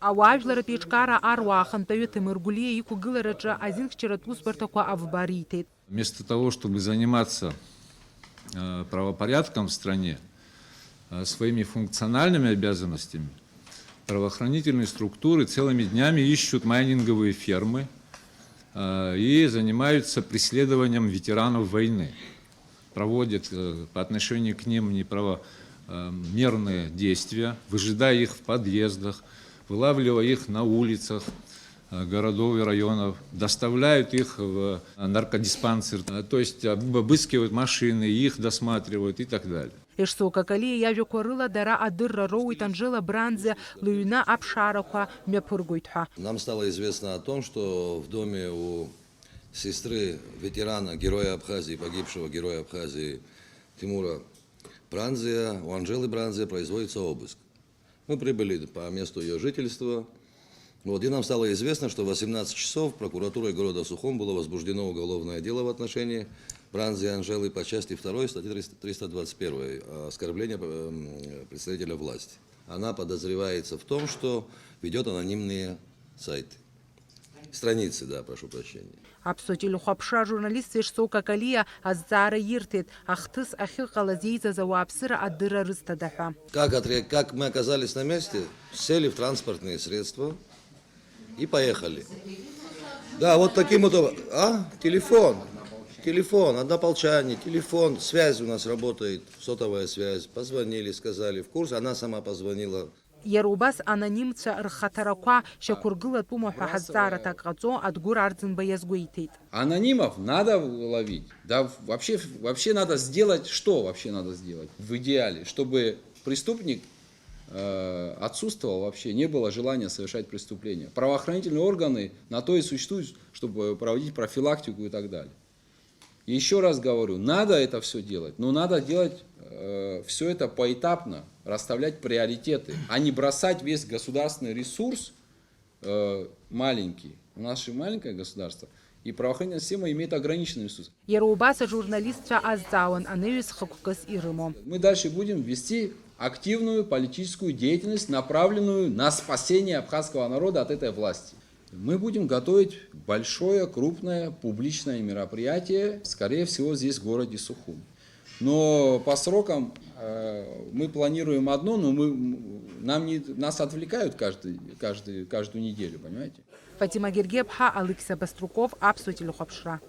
Ауаажәларатә еиҿкаара аруаа ахантәаҩы Ҭемыр Гәлиа иқәгылараҿы азинхьчаратә усбарҭақәа авбара. Вместо того, чтобы заниматься правопорядком в стране, своими функциональными обязанностями, правоохранительные структуры целыми днями ищут майнинговые фермы и занимаются преследованием ветеранов войны. Проводят по отношению к ним неправомерные действия, выжидая их в подъездах, вылавливая их на улицах городов и районов, доставляют их в наркодиспансер, то есть обыскивают машины, их досматривают и так далее. Ишсоукакалиа иажәақәа рыла дара адырра роуит Анжела Бранзе лыҩны аԥшаарақәа мҩаԥыргоит ҳәа. Нам стало известно о том, что в доме у сестры ветерана, героя Абхазии, погибшего героя Абхазии Тимура Бранзе, у Анжелы Бранзе производится обыск. Мы прибыли по месту ее жительства. И нам стало известно, что в 18 часов прокуратурой города Сухум было возбуждено уголовное дело в отношении Бранзе Анжелы по части 2 статьи 321 оскорбление представителя власти. Она подозревается в том, что ведет анонимные сайты. Страницы, да, прошу прощения. Аԥсуа телехәаԥшра журналистцәа Ишсоукакалиа азҵаара ирҭеит ахҭыс ахьыҟалаз еизаз ауааԥсыра адырра рызҭада ҳәа. Как мы оказались на месте, сели в транспортные средства и поехали. Да, вот таким вот... Телефон, однополчане, телефон, связь у нас работает, сотовая связь. Позвонили, сказали в курс, она сама позвонила. Иара убас анонимцәа рхаҭарақәа шьақәыргылатәума ҳәа ҳазҵаараҭак ҟаҵо Адгәыр Арӡынба иазгәеиҭеит. Анонимов надо ловить. Да, вообще надо сделать, что вообще надо сделать в идеале, чтобы преступник отсутствовал вообще, не было желания совершать преступления. Правоохранительные органы на то и существуют, чтобы проводить профилактику и так далее. И еще раз говорю, надо это все делать, но надо делать все это поэтапно, расставлять приоритеты, а не бросать весь государственный ресурс маленький. У нас же маленькое государство, и правоохранительная система имеет ограниченный ресурс. Иара убас ажурналистцәа азҵаауан аныҩс хықәкыс ирымоу. Мы дальше будем вести активную политическую деятельность, направленную на спасение абхазского народа от этой власти. Мы будем готовить большое, крупное, публичное мероприятие, скорее всего, здесь, в городе Сухум. Но по срокам мы планируем одно, но нас отвлекают каждую неделю, понимаете? Фатима Гергеб-ҳа, Алексей Баструков, Аԥсуа телехәаԥшра.